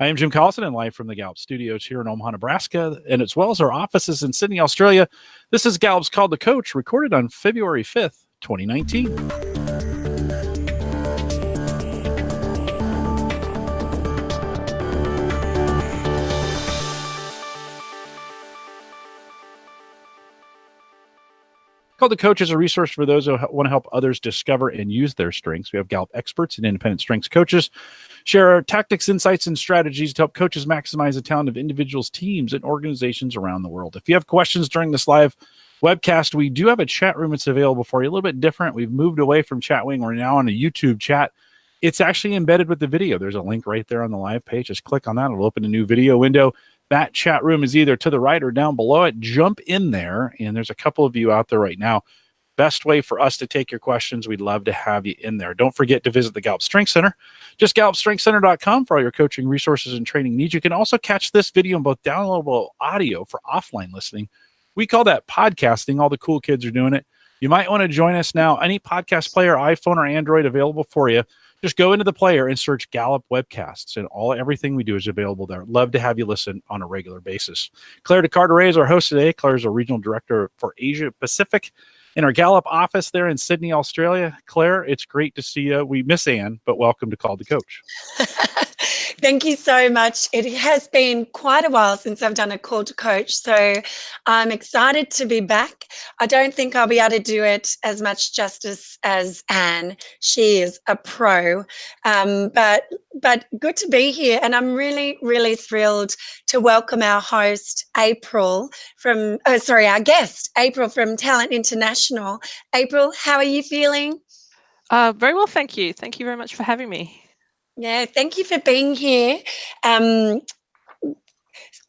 I am Jim Collison, and live from the Gallup studios here in Omaha, Nebraska, and as well as our offices in Sydney, Australia. This is Gallup's Called the Coach, recorded on February 5th, 2019. Called the Coach is a resource for those who want to help others discover and use their strengths. We have Gallup experts and independent strengths coaches share our tactics, insights, and strategies to help coaches maximize the talent of individuals, teams, and organizations around the world. If you have questions during this live webcast, we do have a chat room that's available for you. A little bit different. We've moved away from Chatwing. We're now on a YouTube chat. It's actually embedded with the video. There's a link right there on the live page. Just click on that. It'll open a new video window. That chat room is either to the right or down below it. Jump in there, and there's a couple of you out there right now. Best way for us to take your questions. We'd love to have you in there. Don't forget to visit the Gallup Strength Center. Just GallupStrengthCenter.com for all your coaching resources and training needs. You can also catch this video in both downloadable audio for offline listening. We call that podcasting. All the cool kids are doing it. You might want to join us now. Any podcast player, iPhone or Android, available for you. Just go into the player and search Gallup Webcasts, and everything we do is available there. Love to have you listen on a regular basis. Claire DeCarteret is our host today. Claire is our regional director for Asia Pacific in our Gallup office there in Sydney, Australia. Claire, it's great to see you. We miss Anne, but welcome to Called the Coach. Thank you so much. It has been quite a while since I've done a Call to Coach, so I'm excited to be back. I don't think I'll be able to do it as much justice as Anne. She is a pro, but good to be here, and I'm really, really thrilled to welcome our host, our guest, April from Talent International. April, how are you feeling? Very well, thank you. Thank you very much for having me. Yeah, thank you for being here. Let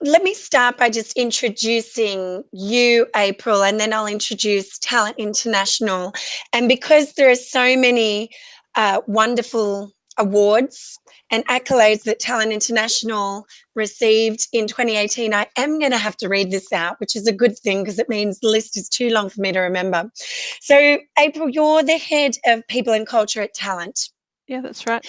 me start by just introducing you, April, and then I'll introduce Talent International. And because there are so many wonderful awards and accolades that Talent International received in 2018, I am going to have to read this out, which is a good thing because it means the list is too long for me to remember. So, April, you're the head of People and Culture at Talent. Yeah, that's right.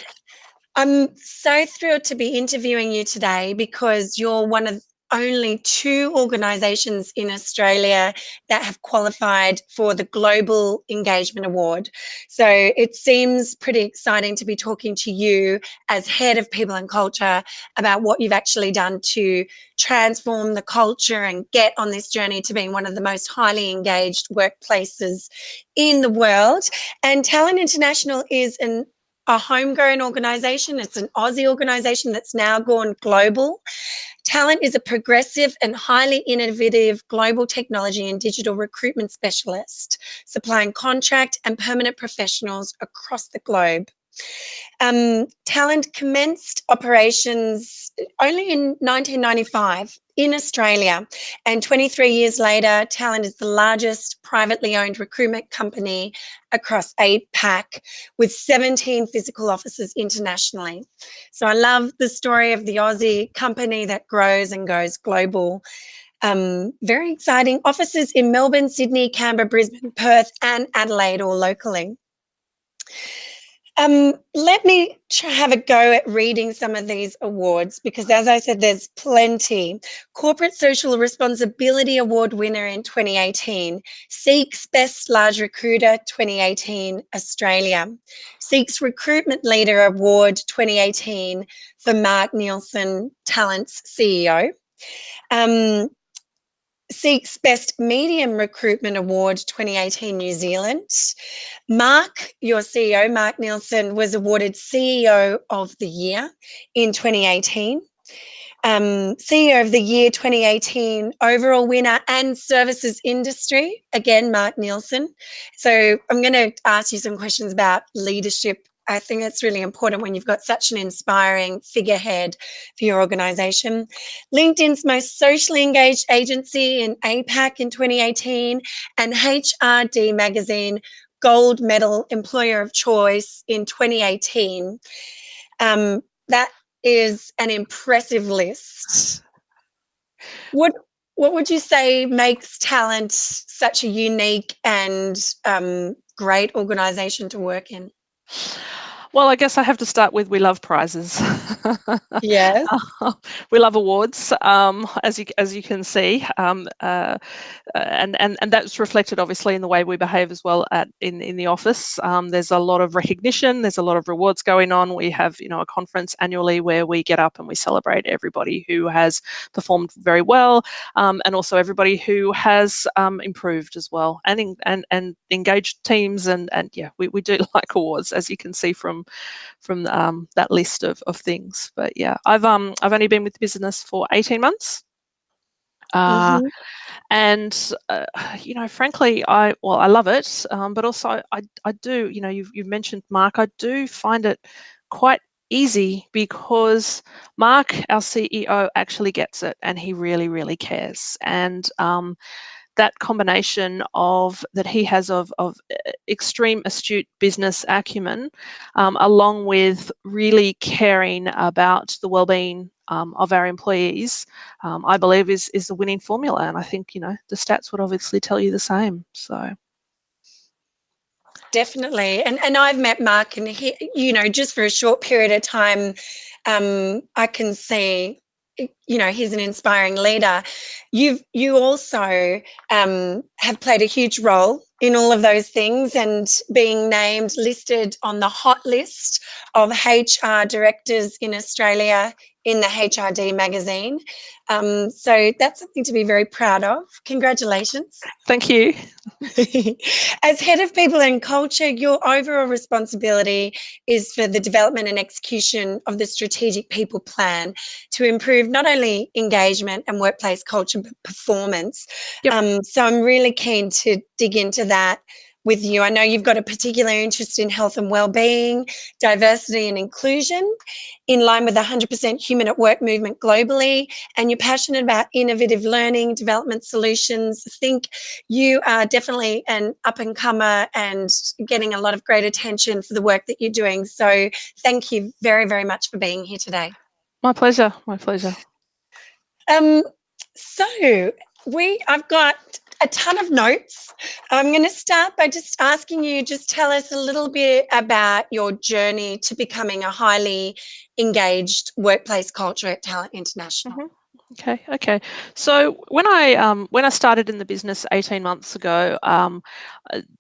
I'm so thrilled to be interviewing you today because you're one of only 2 organisations in Australia that have qualified for the Global Engagement Award. So it seems pretty exciting to be talking to you as head of People and Culture about what you've actually done to transform the culture and get on this journey to being one of the most highly engaged workplaces in the world. And Talent International is a homegrown organisation. It's an Aussie organisation that's now gone global. Talent is a progressive and highly innovative global technology and digital recruitment specialist, supplying contract and permanent professionals across the globe. Talent commenced operations only in 1995 in Australia, and 23 years later, Talent is the largest privately owned recruitment company across APAC with 17 physical offices internationally. So I love the story of the Aussie company that grows and goes global. Very exciting. Offices in Melbourne, Sydney, Canberra, Brisbane, Perth, and Adelaide, all locally. Let me have a go at reading some of these awards because, as I said, there's plenty. Corporate Social Responsibility Award winner in 2018, Seek's Best Large Recruiter 2018, Australia. Seek's Recruitment Leader Award 2018 for Mark Nielsen, Talent's CEO. Seek's Best Medium Recruitment Award 2018, New Zealand. Mark, your CEO, Mark Nielsen, was awarded CEO of the Year in 2018. CEO of the Year 2018 overall winner and services industry, again, Mark Nielsen. So I'm going to ask you some questions about leadership. I think it's really important when you've got such an inspiring figurehead for your organisation. LinkedIn's most socially engaged agency in APAC in 2018, and HRD Magazine Gold Medal Employer of Choice in 2018. That is an impressive list. What would you say makes Talent such a unique and great organisation to work in? Well, I guess I have to start with we love prizes. Yes. We love awards, as you can see, and that's reflected obviously in the way we behave as well in the office. There's a lot of recognition. There's a lot of rewards going on. We have a conference annually where we get up and we celebrate everybody who has performed very well, and also everybody who has improved as well, and engaged teams, and yeah, we do like awards, as you can see from that list of things. But yeah, I've only been with the business for 18 months. And frankly, I love it, but also I do, you've mentioned Mark. I do find it quite easy because Mark, our CEO, actually gets it, and he really, really cares. And that combination that he has of extreme astute business acumen, along with really caring about the well-being of our employees, I believe is the winning formula. And I think the stats would obviously tell you the same. So definitely. And I've met Mark, and he, just for a short period of time, I can see, he's an inspiring leader. You also have played a huge role in all of those things, and being listed on the hot list of HR directors in Australia in the HRD magazine. So that's something to be very proud of. Congratulations. Thank you. As head of people and culture, your overall responsibility is for the development and execution of the strategic people plan to improve not only engagement and workplace culture, but performance. Yep. So I'm really keen to dig into that with you. I know you've got a particular interest in health and well-being, diversity and inclusion, in line with the 100% human at work movement globally, and you're passionate about innovative learning, development solutions. I think you are definitely an up-and-comer and getting a lot of great attention for the work that you're doing. So thank you very, very much for being here today. My pleasure. My pleasure. So I've got a ton of notes. I'm going to start by just asking you, just tell us a little bit about your journey to becoming a highly engaged workplace culture at Talent International. Mm-hmm. Okay. So when I started in the business 18 months ago,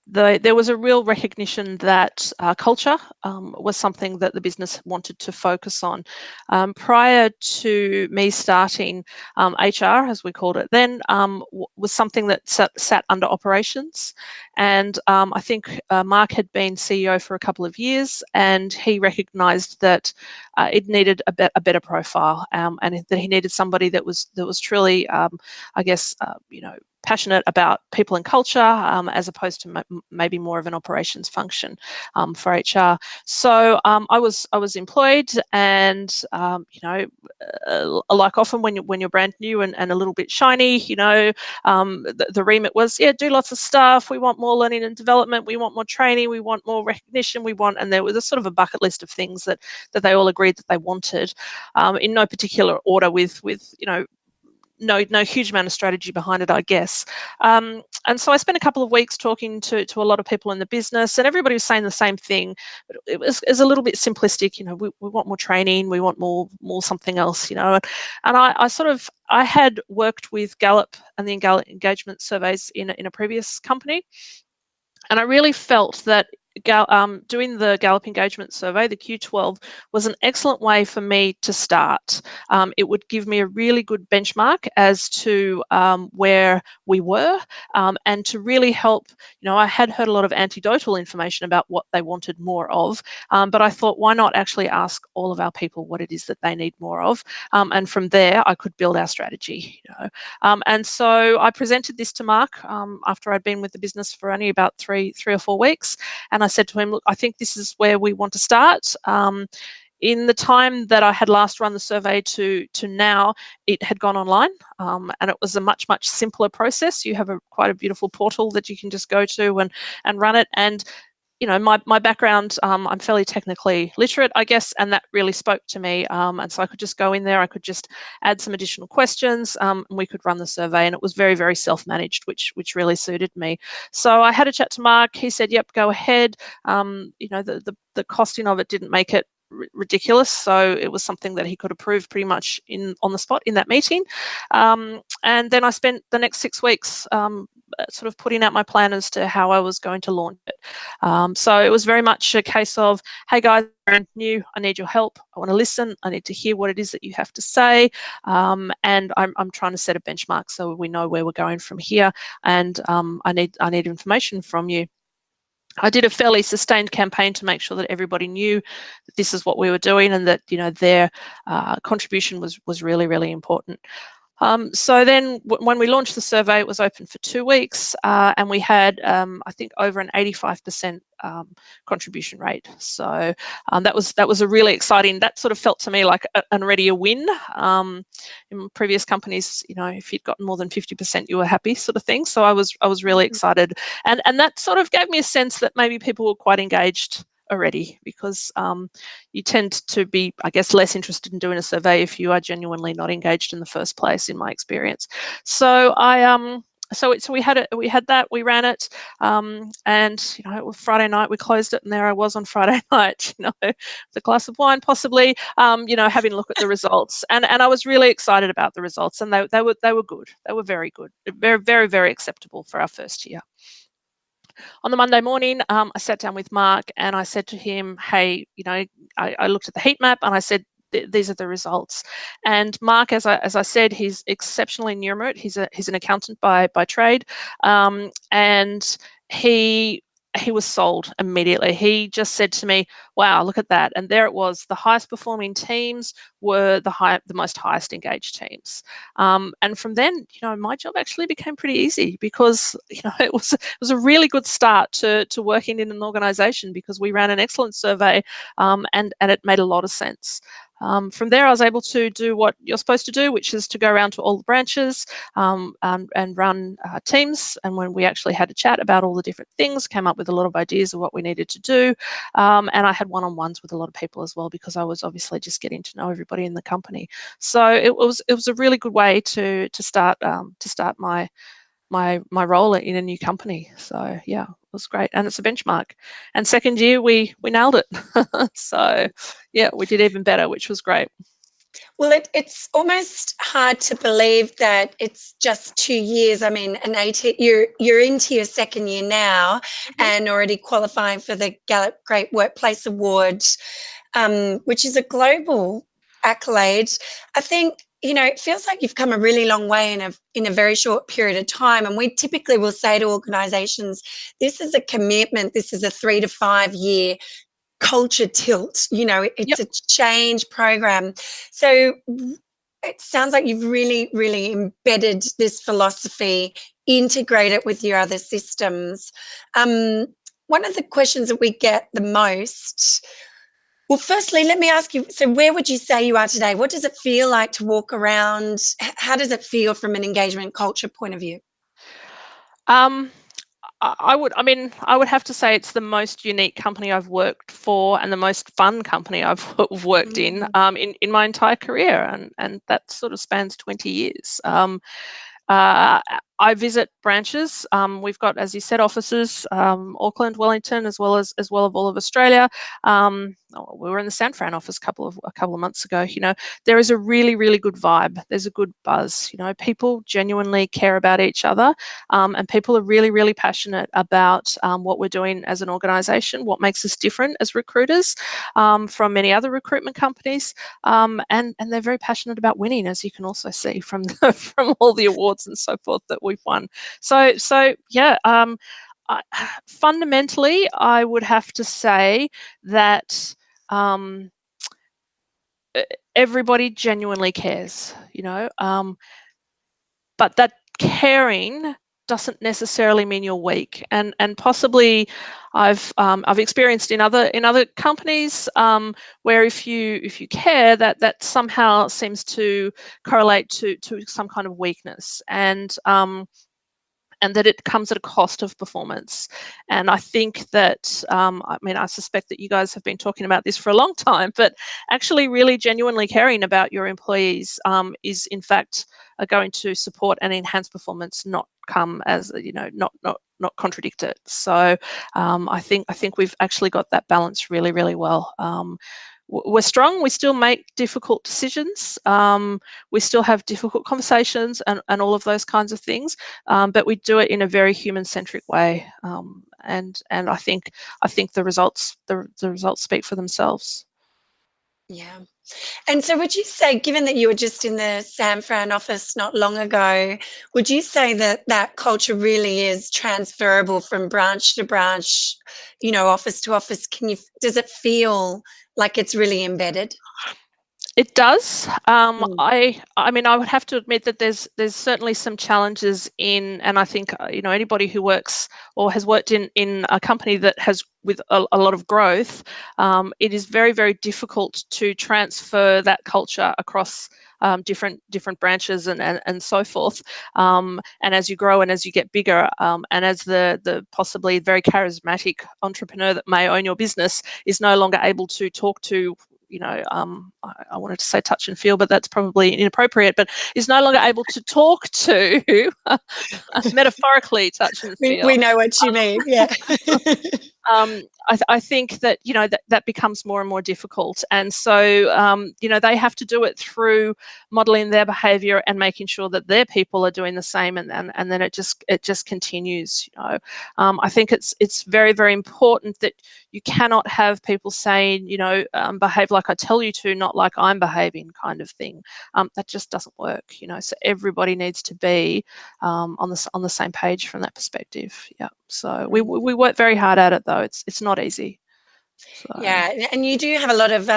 there was a real recognition that culture was something that the business wanted to focus on. Prior to me starting, HR, as we called it then, was something that sat under operations. And I think Mark had been CEO for a couple of years, and he recognised that it needed a better profile, and that he needed somebody that was truly, passionate about people and culture, as opposed to maybe more of an operations function for HR. So I was employed, and like often when you're brand new and a little bit shiny, the remit was, do lots of stuff. We want more learning and development. We want more training. We want more recognition. And there was a sort of a bucket list of things that they all agreed that they wanted, in no particular order, with no huge amount of strategy behind it, I guess. And so I spent a couple of weeks talking to a lot of people in the business, and everybody was saying the same thing, but it was a little bit simplistic. We want more training, we want more something else, and I had worked with Gallup and the Gallup engagement surveys in a previous company, and I really felt that doing the Gallup engagement survey, the Q12, was an excellent way for me to start. It would give me a really good benchmark as to where we were, and to really help. I had heard a lot of anecdotal information about what they wanted more of, but I thought, why not actually ask all of our people what it is that they need more of, and from there I could build our strategy. And so I presented this to Mark after I'd been with the business for only about three or 4 weeks, and I said to him, look, I think this is where we want to start. In the time that I had last run the survey to now, it had gone online, and it was a much simpler process. You have quite a beautiful portal that you can just go to and run it. And my background, I'm fairly technically literate, I guess, and that really spoke to me. And so I could just go in there, I could just add some additional questions, and we could run the survey. And it was very, very self-managed, which really suited me. So I had a chat to Mark. He said, yep, go ahead. The costing of it didn't make it ridiculous. So it was something that he could approve pretty much on the spot in that meeting. And then I spent the next 6 weeks sort of putting out my plan as to how I was going to launch it. So it was very much a case of, hey guys, brand new, I need your help. I want to listen. I need to hear what it is that you have to say. And I'm trying to set a benchmark so we know where we're going from here. And I need information from you. I did a fairly sustained campaign to make sure that everybody knew that this is what we were doing, and that their contribution was really, really important. So then when we launched the survey, it was open for 2 weeks, and we had, I think, over an 85% contribution rate. So that was a really exciting, that sort of felt to me like already a win. In previous companies, if you'd gotten more than 50%, you were happy, sort of thing. So I was really excited. And that sort of gave me a sense that maybe people were quite engaged already, because you tend to be, I guess, less interested in doing a survey if you are genuinely not engaged in the first place, in my experience. So so we had that, we ran it, and it was Friday night, we closed it, and there I was on Friday night, with a glass of wine possibly, having a look at the results, and I was really excited about the results, and they were good. They were very good, very, very, very acceptable for our first year. On the Monday morning, I sat down with Mark and I said to him, hey, I looked at the heat map and I said, these are the results. And Mark, as I said, he's exceptionally numerate. He's an accountant by trade, and he was sold immediately. He just said to me, wow, look at that. And there it was. The highest performing teams were the most highest engaged teams. And from then, my job actually became pretty easy, because, it was a really good start to working in an organization, because we ran an excellent survey, and it made a lot of sense. From there, I was able to do what you're supposed to do, which is to go around to all the branches and run teams. And when we actually had a chat about all the different things, came up with a lot of ideas of what we needed to do. And I had one-on-ones with a lot of people as well, because I was obviously just getting to know everybody in the company. So it was a really good way to start my role in a new company. So yeah, it was great, and it's a benchmark. And second year we nailed it. So yeah, we did even better, which was great. Well, it's almost hard to believe that it's just 2 years. I mean, you're into your second year now, and already qualifying for the Gallup Great Workplace Award, which is a global accolade. I think, it feels like you've come a really long way in a very short period of time. And we typically will say to organisations, this is a commitment. This is a 3 to 5 year culture tilt. It's a change program. So it sounds like you've really, really embedded this philosophy, integrate it with your other systems. One of the questions that we get the most, well, firstly, let me ask you, so where would you say you are today? What does it feel like to walk around? How does it feel from an engagement culture point of view? I would have to say it's the most unique company I've worked for, and the most fun company I've worked in my entire career, and that sort of spans 20 years. I visit branches. We've got, as you said, offices, Auckland, Wellington, as well of all of Australia. We were in the San Fran office a couple of months ago. There is a really, really good vibe. There's a good buzz. People genuinely care about each other, and people are really, really passionate about what we're doing as an organisation, what makes us different as recruiters from many other recruitment companies, and they're very passionate about winning, as you can also see from all the awards and so forth that we've won. So yeah, fundamentally, I would have to say that everybody genuinely cares, but that caring doesn't necessarily mean you're weak, and possibly I've experienced in other companies where if you care, that somehow seems to correlate to some kind of weakness, and that it comes at a cost of performance. And I think that, I suspect that you guys have been talking about this for a long time, but actually really genuinely caring about your employees is in fact going to support and enhance performance, not come as, not contradict it. So I think we've actually got that balance really, really well. we're strong. We still make difficult decisions. We still have difficult conversations and all of those kinds of things. But we do it in a very human-centric way. And I think the results speak for themselves. Yeah. And so would you say, given that you were just in the San Fran office not long ago, would you say that that culture really is transferable from branch to branch, office to office? Does it feel like it's really embedded? It does. Mm. I mean, I would have to admit that there's certainly some challenges in, and I think anybody who works or has worked in a company that has with a lot of growth, it is very, very difficult to transfer that culture across different branches and so forth. And as you grow and as you get bigger, and as the possibly very charismatic entrepreneur that may own your business is no longer able to talk to, I wanted to say touch and feel, but that's probably inappropriate, but is no longer able to talk to metaphorically touch and feel. We know what you mean, yeah. I think that that becomes more and more difficult, and so they have to do it through modeling their behaviour and making sure that their people are doing the same, and then it just continues. I think it's very, very important that you cannot have people saying behave like I tell you to, not like I'm behaving, kind of thing. That just doesn't work. So everybody needs to be on the same page from that perspective. Yeah. So we work very hard at it, though. It's not easy. So. Yeah, and you do have a lot of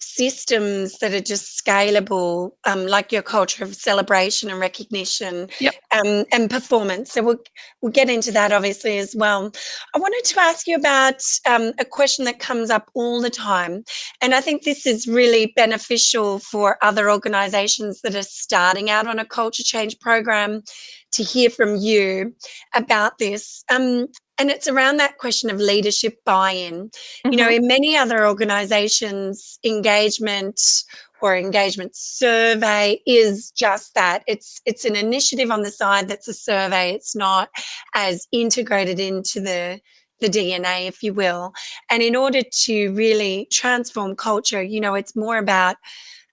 systems that are just scalable, like your culture of celebration and recognition. Yep. And performance. So we'll get into that obviously as well. I wanted to ask you about a question that comes up all the time, and I think this is really beneficial for other organisations that are starting out on a culture change program to hear from you about this. And it's around that question of leadership buy-in. Mm-hmm. In many other organizations, engagement or engagement survey is just that. It's an initiative on the side that's a survey. It's not as integrated into the DNA, if you will. And in order to really transform culture, it's more about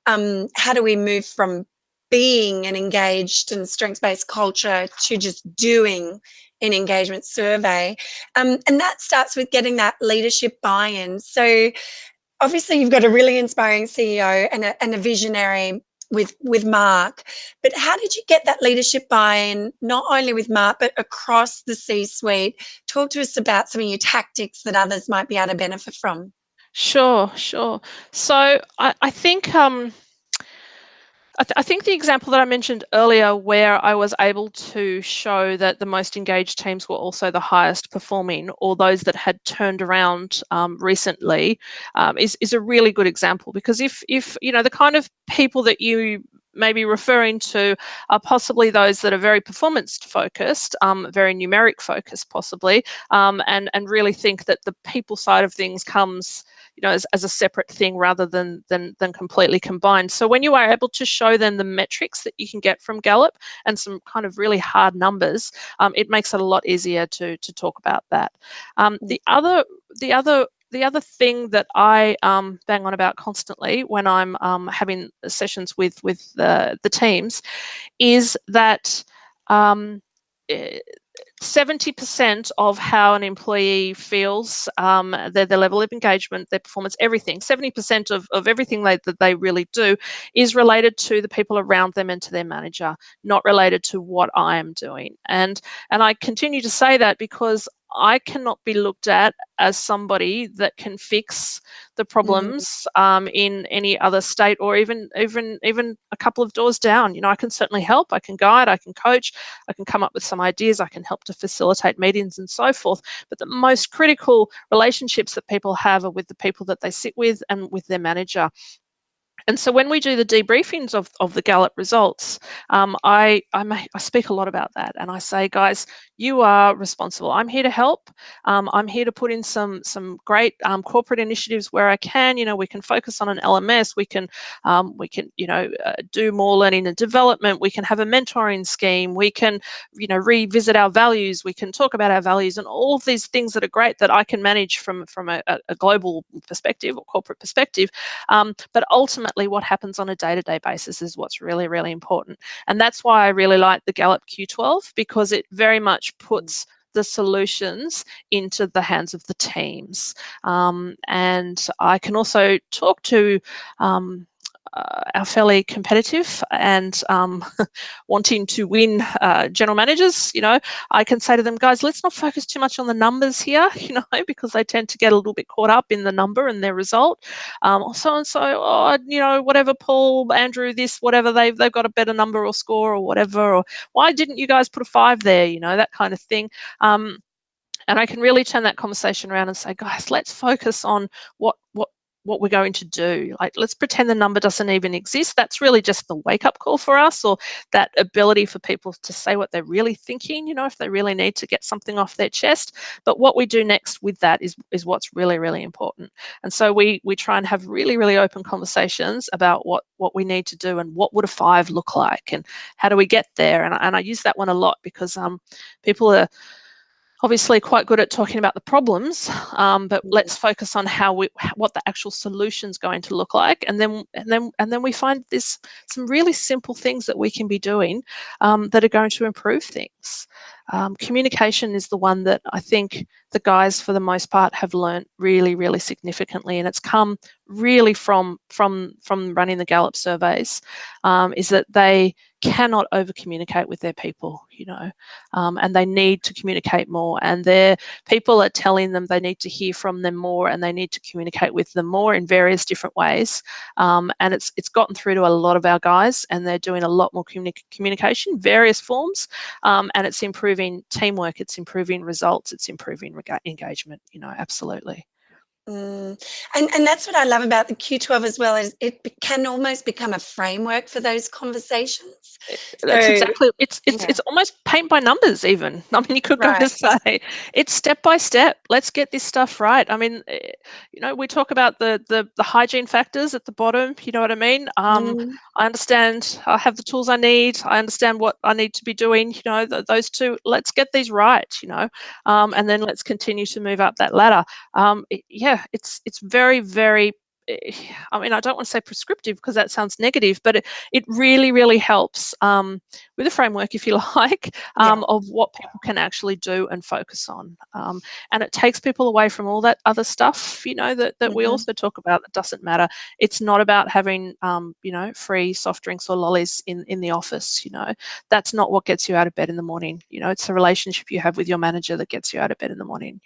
how do we move from being an engaged and strengths-based culture to just doing an engagement survey. And that starts with getting that leadership buy-in. So obviously you've got a really inspiring CEO and a visionary with Mark, but how did you get that leadership buy-in, not only with Mark, but across the C-suite? Talk to us about some of your tactics that others might be able to benefit from. Sure. So I think I think the example that I mentioned earlier, where I was able to show that the most engaged teams were also the highest performing, or those that had turned around recently, is a really good example. Because if the kind of people that you may be referring to are possibly those that are very performance focused, very numeric focused possibly, and really think that the people side of things comes as a separate thing rather than completely combined. So when you are able to show them the metrics that you can get from Gallup and some kind of really hard numbers, it makes it a lot easier to talk about that. The other thing that I bang on about constantly when I'm having sessions with the teams is that 70% of how an employee feels, their level of engagement, their performance, everything, 70% of everything that they really do is related to the people around them and to their manager, not related to what I am doing. And I continue to say that because I cannot be looked at as somebody that can fix the problems in any other state, or even a couple of doors down. I can certainly help, I can guide, I can coach, I can come up with some ideas, I can help to facilitate meetings and so forth. But the most critical relationships that people have are with the people that they sit with and with their manager. And so when we do the debriefings of the Gallup results, I speak a lot about that, and I say, guys, you are responsible. I'm here to help. I'm here to put in some great corporate initiatives where I can. We can focus on an LMS. We can do more learning and development. We can have a mentoring scheme. We can revisit our values. We can talk about our values and all of these things that are great that I can manage from a global perspective or corporate perspective. But ultimately, what happens on a day-to-day basis is what's really, really important. And that's why I really like the Gallup Q12, because it very much puts the solutions into the hands of the teams. And I can also talk to are fairly competitive and wanting to win general managers, I can say to them, guys, let's not focus too much on the numbers here, because they tend to get a little bit caught up in the number and their result. So, whatever, Paul, Andrew, this, whatever, they've got a better number or score or whatever, or why didn't you guys put a 5 there, that kind of thing. And I can really turn that conversation around and say, guys, let's focus on what we're going to do. Like, let's pretend the number doesn't even exist. That's really just the wake-up call for us, or that ability for people to say what they're really thinking, if they really need to get something off their chest. But what we do next with that is what's really, really important. And so we try and have really, really open conversations about what we need to do and what would a 5 look like and how do we get there. And I use that one a lot because people are obviously quite good at talking about the problems, but let's focus on what the actual solution's going to look like, and then we find there's some really simple things that we can be doing that are going to improve things. Communication is the one that I think the guys, for the most part, have learnt really, really significantly, and it's come really from running the Gallup surveys. Is that they cannot over communicate with their people, and they need to communicate more, and their people are telling them they need to hear from them more and they need to communicate with them more in various different ways. And it's gotten through to a lot of our guys, and they're doing a lot more communication, various forms, and it's improving teamwork, it's improving results, it's improving engagement, absolutely. And that's what I love about the Q12 as well, is it can almost become a framework for those conversations. That's exactly, it's almost paint by numbers even. I mean, you could go to say it's step by step. Let's get this stuff right. I mean, we talk about the hygiene factors at the bottom, you know what I mean? I understand, I have the tools I need, I understand what I need to be doing, those two, let's get these right, and then let's continue to move up that ladder. It's very, very, I mean, I don't want to say prescriptive because that sounds negative, but it really, really helps with a framework, if you like, of what people can actually do and focus on. And it takes people away from all that other stuff, that we also talk about that doesn't matter. It's not about having, free soft drinks or lollies in the office, That's not what gets you out of bed in the morning. It's the relationship you have with your manager that gets you out of bed in the morning,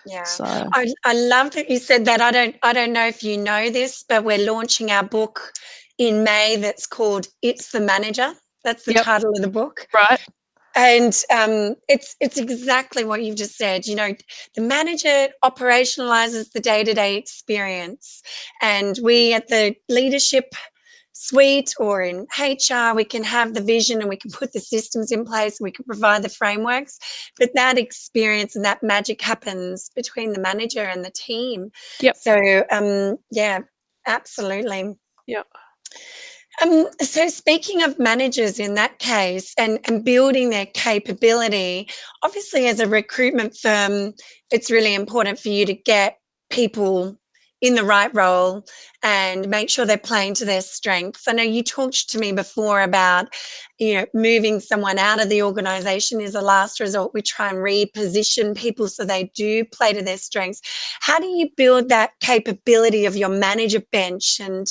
Yeah, so. I love that you said that. I don't know if you know this, but we're launching our book in May that's called It's the Manager. That's the title of the book. Right. And it's exactly what you've just said. The manager operationalizes the day-to-day experience, and we at the leadership suite or in HR, we can have the vision and we can put the systems in place and we can provide the frameworks, but that experience and that magic happens between the manager and the team. So absolutely. So speaking of managers in that case and building their capability, obviously as a recruitment firm, it's really important for you to get people in the right role and make sure they're playing to their strengths. I know you talked to me before about, moving someone out of the organisation is a last resort. We try and reposition people so they do play to their strengths. How do you build that capability of your manager bench, and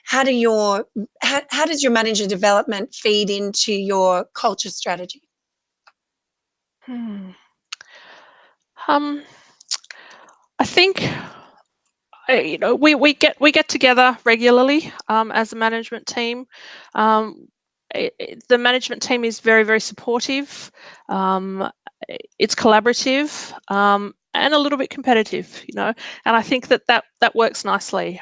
how does your manager development feed into your culture strategy? I think we get together regularly as a management team. The management team is very, very supportive. It's collaborative and a little bit competitive, and I think that works nicely.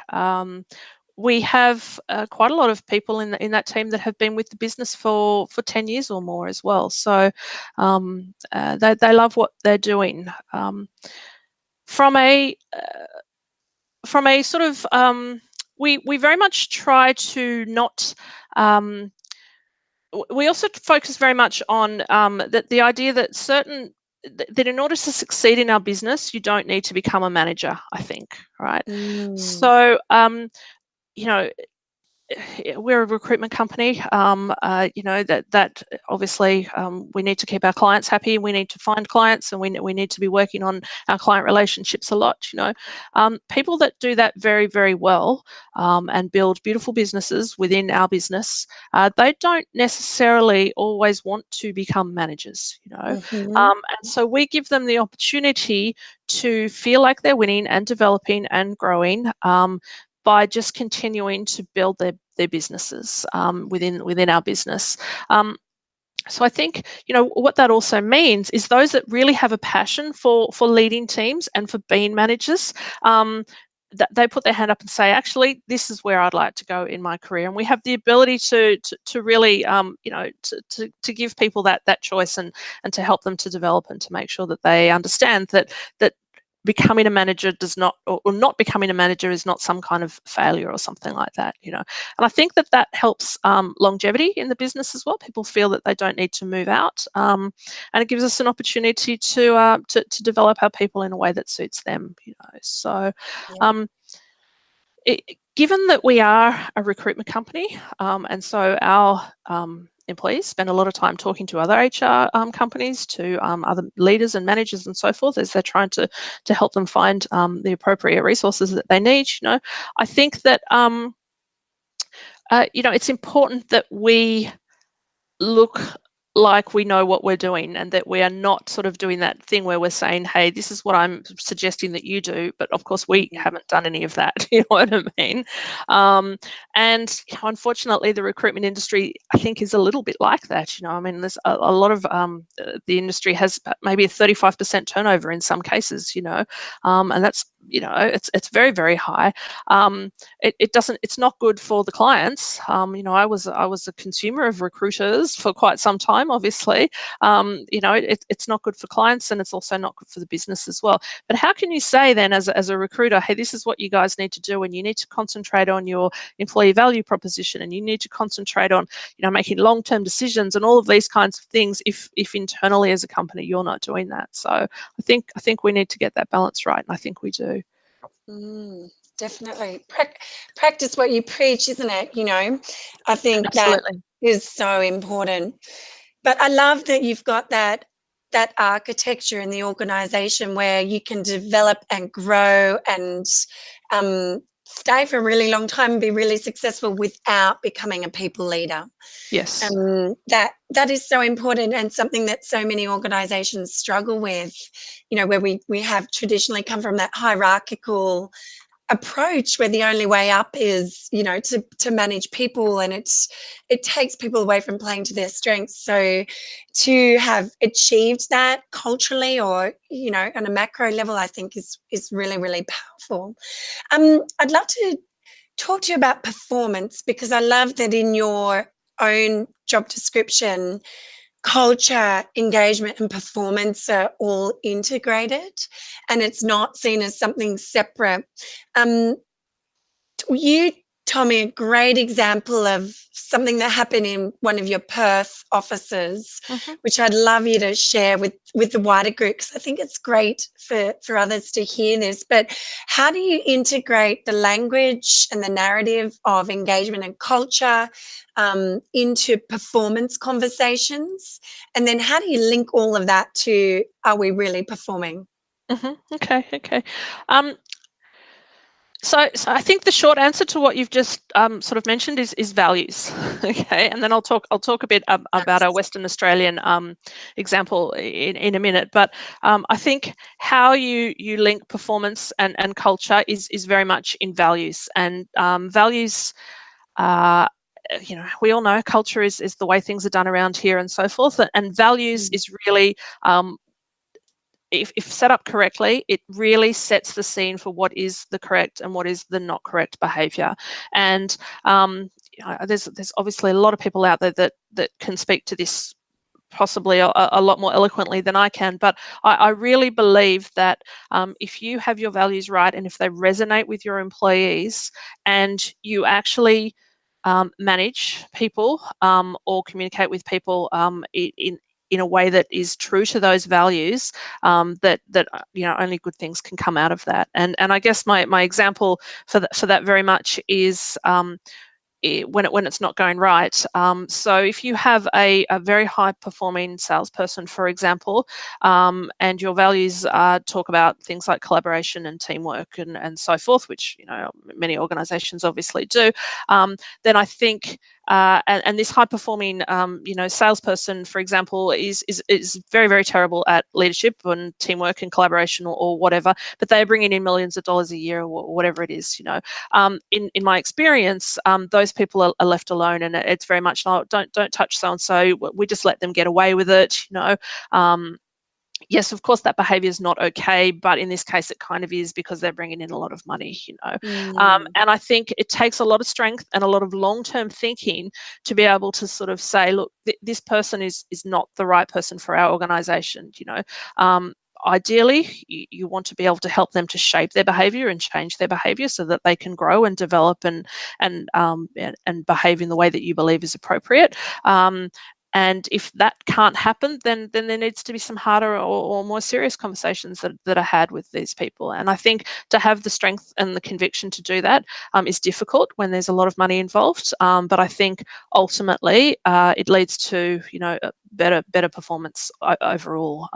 we have quite a lot of people in that team that have been with the business for 10 years or more as well. So they love what they're doing. From a sort of we very much try to not. We also focus very much on the idea that that in order to succeed in our business, you don't need to become a manager, I think, right? So, you know, we're a recruitment company. That obviously we need to keep our clients happy. We need to find clients, and we need to be working on our client relationships a lot. People that do that very, very well and build beautiful businesses within our business, they don't necessarily always want to become managers. And so we give them the opportunity to feel like they're winning and developing and growing. By just continuing to build their businesses within our business. So I think, what that also means is those that really have a passion for leading teams and for being managers, that they put their hand up and say, actually, this is where I'd like to go in my career. And we have the ability to really, to give people that choice and to help them to develop and to make sure that they understand that becoming a manager does not, or not becoming a manager is not some kind of failure or something like that, And I think that helps longevity in the business as well. People feel that they don't need to move out, and it gives us an opportunity to develop our people in a way that suits them, So, given that we are a recruitment company, and so our employees spend a lot of time talking to other HR companies, to other leaders and managers and so forth, as they're trying to help them find the appropriate resources that they need. I think that it's important that we look like we know what we're doing, and that we are not sort of doing that thing where we're saying, hey, this is what I'm suggesting that you do, but of course we haven't done any of that. You know what I mean? And unfortunately, the recruitment industry, I think, is a little bit like that. I mean, there's a lot of the industry has maybe a 35% turnover in some cases, and that's, it's very, very high. It's not good for the clients. I was a consumer of recruiters for quite some time, obviously. It's not good for clients, and it's also not good for the business as well. But how can you say then, as a recruiter, hey, this is what you guys need to do, and you need to concentrate on your employee value proposition, and you need to concentrate on, making long-term decisions and all of these kinds of things, if internally as a company you're not doing that. So I think we need to get that balance right, and I think we do. Definitely. Practice what you preach, isn't it? I think Absolutely. that is so important. But I love that you've got that architecture in the organisation where you can develop and grow and stay for a really long time and be really successful without becoming a people leader. Yes. That is so important, and something that so many organisations struggle with, where we have traditionally come from that hierarchical approach where the only way up is, to manage people, and it takes people away from playing to their strengths. So to have achieved that culturally, or on a macro level, I think is really, really powerful. I'd love to talk to you about performance, because I love that in your own job description, culture, engagement, and performance are all integrated, and it's not seen as something separate. You told me a great example of something that happened in one of your Perth offices, which I'd love you to share with the wider group, because I think it's great for others to hear this. But how do you integrate the language and the narrative of engagement and culture into performance conversations? And then how do you link all of that to, are we really performing? Okay. So I think the short answer to what you've just sort of mentioned is values. Okay, and then I'll talk a bit about our Western Australian example in a minute. But I think how you link performance and culture is very much in values, and values. We all know culture is the way things are done around here and so forth, and values is really if set up correctly, it really sets the scene for what is the correct and what is the not correct behavior. And there's obviously a lot of people out there that can speak to this possibly a lot more eloquently than I can, but I really believe that if you have your values right and if they resonate with your employees and you actually manage people or communicate with people in a way that is true to those values, that only good things can come out of that. And I guess my example for that very much is when it's not going right. So if you have a very high performing salesperson, for example, and your values talk about things like collaboration and teamwork and so forth, which many organizations obviously do, then I think and this high performing salesperson, for example, is very, very terrible at leadership and teamwork and collaboration or whatever, but they're bringing in millions of dollars a year or whatever it is. In my experience, those people are left alone, and it's very much like, don't touch so and so. We just let them get away with it. Yes, of course, that behavior is not okay, but in this case, it kind of is because they're bringing in a lot of money, And I think it takes a lot of strength and a lot of long-term thinking to be able to sort of say, look, this person is not the right person for our organization, Ideally, you want to be able to help them to shape their behavior and change their behavior so that they can grow and develop and behave in the way that you believe is appropriate. And if that can't happen, then there needs to be some harder or more serious conversations that are had with these people. And I think to have the strength and the conviction to do that is difficult when there's a lot of money involved. But I think ultimately it leads to better performance overall.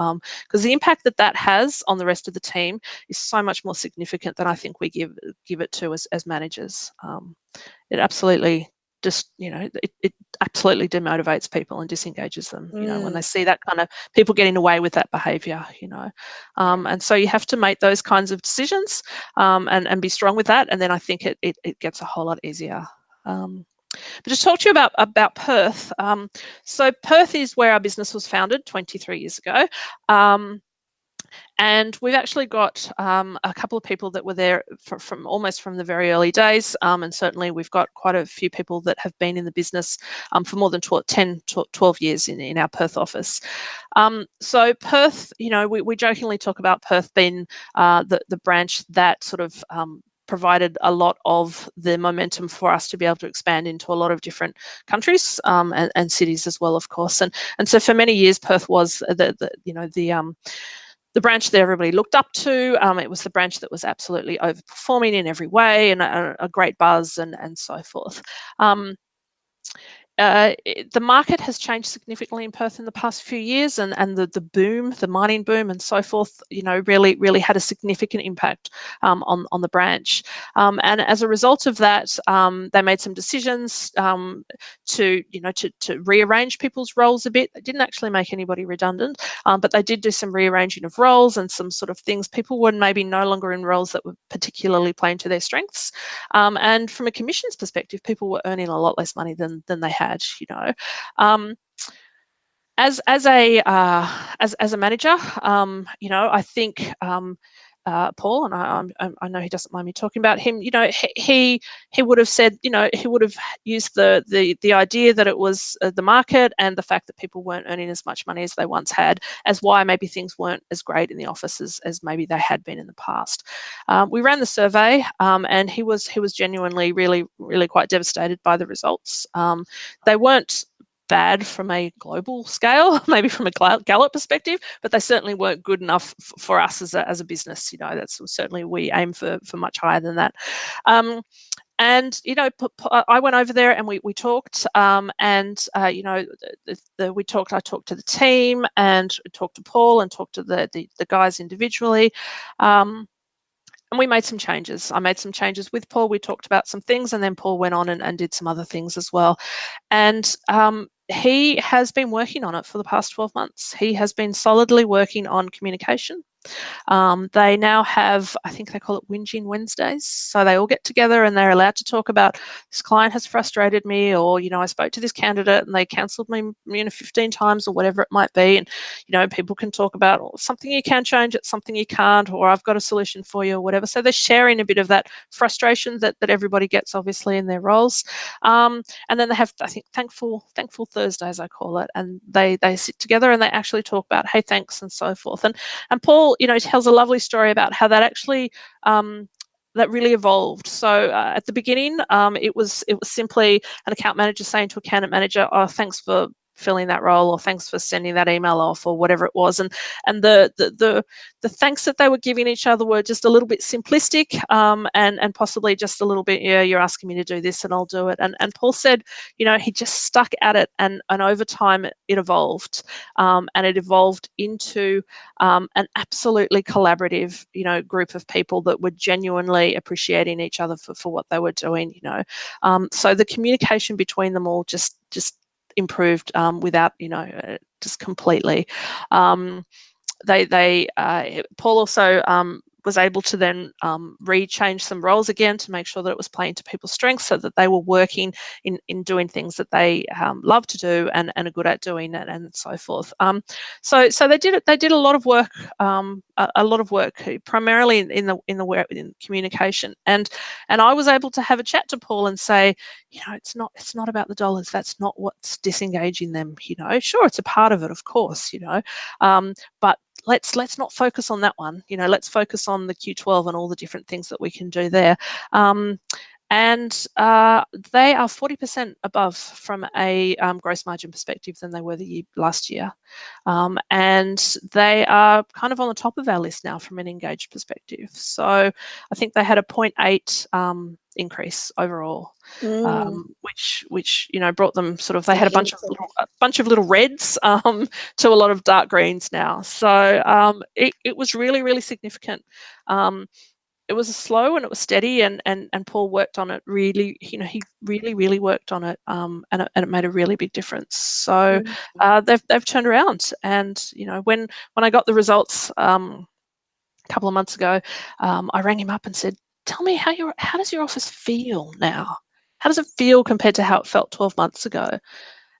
Because the impact that has on the rest of the team is so much more significant than I think we give it to as managers. It absolutely just it absolutely demotivates people and disengages them when they see that kind of people getting away with that behavior. And so you have to make those kinds of decisions and be strong with that, and then I think it gets a whole lot easier. But just talk to you about Perth. So Perth is where our business was founded 23 years ago. And we've actually got a couple of people that were there from almost from the very early days. And certainly we've got quite a few people that have been in the business for more than 12 years in our Perth office. So Perth, we jokingly talk about Perth being the branch that sort of provided a lot of the momentum for us to be able to expand into a lot of different countries and cities as well, of course. And so for many years, Perth was the branch that everybody looked up to. It was the branch that was absolutely overperforming in every way and a great buzz and so forth. The market has changed significantly in Perth in the past few years, and the boom, the mining boom and so forth, really had a significant impact on the branch. And as a result of that, they made some decisions to rearrange people's roles a bit. They didn't actually make anybody redundant, but they did do some rearranging of roles and some sort of things. People were maybe no longer in roles that were particularly playing to their strengths. And from a commissions perspective, people were earning a lot less money than they had. As a manager, I think Paul, and I know he doesn't mind me talking about him. He would have said, he would have used the idea that it was the market and the fact that people weren't earning as much money as they once had as why maybe things weren't as great in the office as maybe they had been in the past. We ran the survey, and he was genuinely really, really quite devastated by the results. They weren't bad from a global scale, maybe from a Gallup perspective, but they certainly weren't good enough for us as a business. That's certainly, we aim for much higher than that. And I went over there and we talked, and we talked. I talked to the team and talked to Paul and talked to the guys individually. And we made some changes. I made some changes with Paul. We talked about some things, and then Paul went on and did some other things as well. And he has been working on it for the past 12 months. He has been solidly working on communication. They now have, I think they call it Whinging Wednesdays. So they all get together and they're allowed to talk about, this client has frustrated me, or, I spoke to this candidate and they cancelled me, 15 times or whatever it might be. And, people can talk about something you can change, it's something you can't, or I've got a solution for you or whatever. So they're sharing a bit of that frustration that everybody gets, obviously, in their roles. And then they have, I think, thankful Thursdays, I call it. And they sit together and they actually talk about, hey, thanks, and so forth. And Paul, tells a lovely story about how that actually that really evolved. So at the beginning, it was simply an account manager saying to a candidate manager, "Oh, thanks for filling that role," or "Thanks for sending that email off," or whatever it was. And the thanks that they were giving each other were just a little bit simplistic, and possibly just a little bit, yeah, you're asking me to do this and I'll do it. And Paul said, he just stuck at it, and over time it evolved, and it evolved into an absolutely collaborative, group of people that were genuinely appreciating each other for what they were doing. So the communication between them all just improved without, just completely. Paul also was able to then rechange some roles again to make sure that it was playing to people's strengths, so that they were working in doing things that they love to do and are good at doing, and so forth. So they did a lot of work, primarily in communication, and I was able to have a chat to Paul and say, it's not about the dollars. That's not what's disengaging them. Sure, it's a part of it, of course, but let's not focus on that one. Let's focus on the Q12 and all the different things that we can do there. And they are 40% above from a gross margin perspective than they were last year. And they are kind of on the top of our list now from an engaged perspective. So I think they had a 0.8 increase overall, which brought them sort of, they had a bunch of little reds to a lot of dark greens now. So it was really, really significant. It was slow and it was steady, and Paul worked on it really. He really worked on it, and it made a really big difference. So they've turned around, and when I got the results a couple of months ago, I rang him up and said, "Tell me how does your office feel now? How does it feel compared to how it felt 12 months ago?"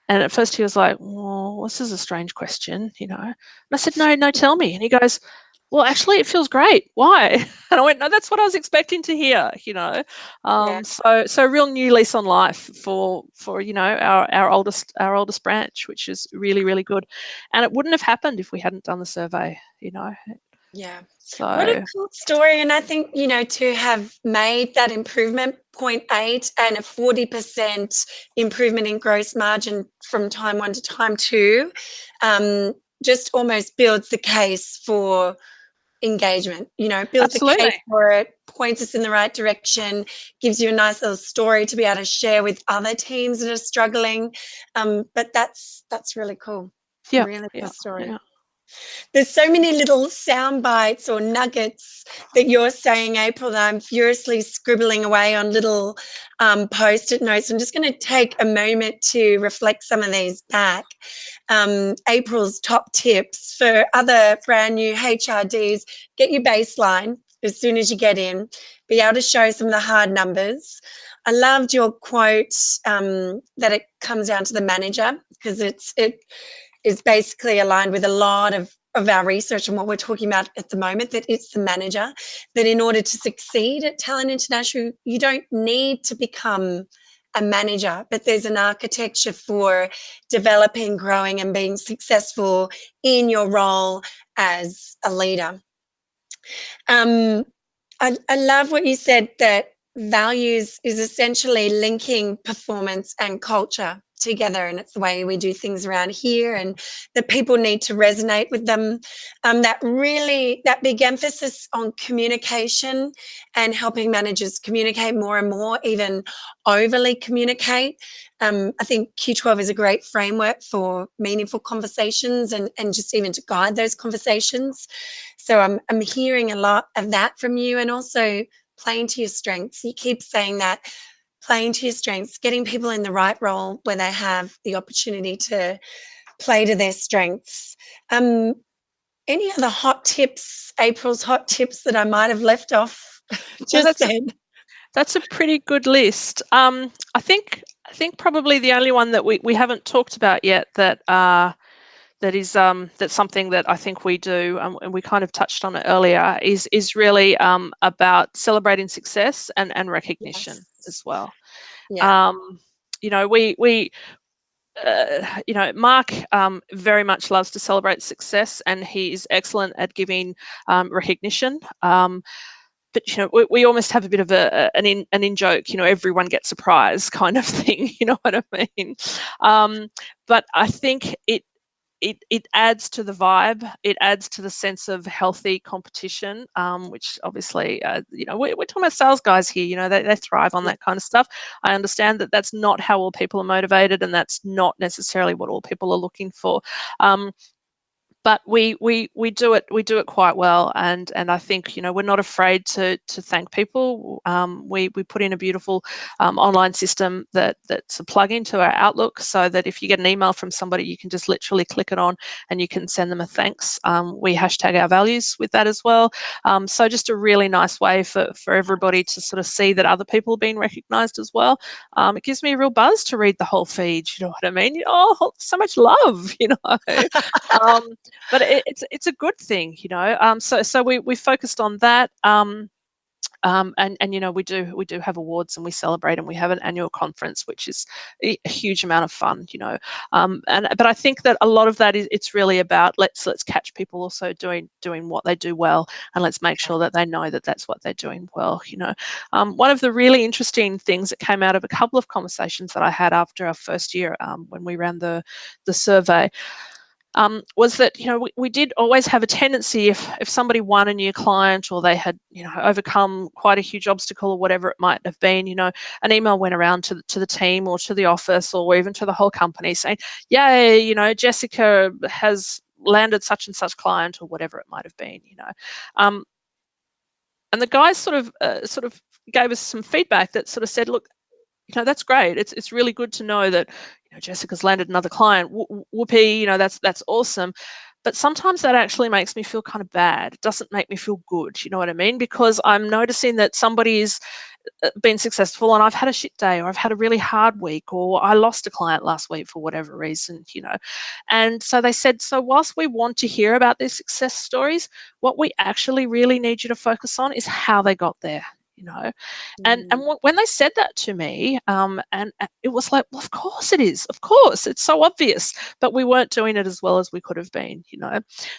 And at first he was like, "Well, this is a strange question, And I said, "No, tell me." And he goes, "Well, actually, it feels great. Why?" And I went, "No, that's what I was expecting to hear." So a real new lease on life for our oldest branch, which is really, really good. And it wouldn't have happened if we hadn't done the survey. Yeah. So what a cool story. And I think, to have made that improvement, 0.8, and a 40% improvement in gross margin from time one to time two, just almost builds the case for engagement, builds Absolutely. a case for it, points us in the right direction, gives you a nice little story to be able to share with other teams that are struggling. But that's really cool. Yeah. Really cool story. Yeah. There's so many little sound bites or nuggets that you're saying, April, that I'm furiously scribbling away on little post-it notes. I'm just going to take a moment to reflect some of these back. April's top tips for other brand new HRDs: get your baseline as soon as you get in, be able to show some of the hard numbers. I loved your quote that it comes down to the manager, because it is basically aligned with a lot of our research and what we're talking about at the moment, that it's the manager, that in order to succeed at Talent International, you don't need to become a manager, but there's an architecture for developing, growing, and being successful in your role as a leader. I love what you said, that values is essentially linking performance and culture together, and it's the way we do things around here, and that people need to resonate with them. That big emphasis on communication and helping managers communicate more and more, even overly communicate. I think Q12 is a great framework for meaningful conversations and just even to guide those conversations. So I'm hearing a lot of that from you, and also playing to your strengths. You keep saying that, playing to your strengths, getting people in the right role where they have the opportunity to play to their strengths. Any other hot tips, April's hot tips that I might have left off Well, just then? that's a pretty good list. I think probably the only one that we haven't talked about yet that is that's something that I think we do, and we kind of touched on it earlier, is really about celebrating success and recognition as well. Yeah. You know, Mark very much loves to celebrate success, and he's excellent at giving recognition. But we almost have a bit of an in joke. Everyone gets a prize kind of thing. You know what I mean? But I think it adds to the vibe. It adds to the sense of healthy competition, which obviously, we're talking about sales guys here. They thrive on that kind of stuff. I understand that that's not how all people are motivated, and that's not necessarily what all people are looking for. But we do it quite well, and I think we're not afraid to thank people. We put in a beautiful online system that's a plug-in to our Outlook, so that if you get an email from somebody, you can just literally click it on and you can send them a thanks. We hashtag our values with that as well. So just a really nice way for everybody to sort of see that other people are being recognised as well. It gives me a real buzz to read the whole feed. You know what I mean? Oh, so much love. But it's a good thing. So we focused on that. And we do have awards, and we celebrate, and we have an annual conference, which is a huge amount of fun. But I think that a lot of that it's really about let's catch people also doing what they do well, and let's make sure that they know that that's what they're doing well. One of the really interesting things that came out of a couple of conversations that I had after our first year, when we ran the survey, was that we did always have a tendency, if somebody won a new client, or they had overcome quite a huge obstacle or whatever it might have been, an email went around to the team or to the office or even to the whole company saying, yay, Jessica has landed such and such client, or whatever it might have been. And the guys sort of gave us some feedback that sort of said, look, that's great. It's really good to know that Jessica's landed another client. Whoopee, that's awesome. But sometimes that actually makes me feel kind of bad. It doesn't make me feel good. You know what I mean? Because I'm noticing that somebody's been successful, and I've had a shit day, or I've had a really hard week, or I lost a client last week for whatever reason. And so they said, so whilst we want to hear about these success stories, what we actually really need you to focus on is how they got there. And when they said that to me, and it was like, well, of course it is. Of course, it's so obvious, but we weren't doing it as well as we could have been.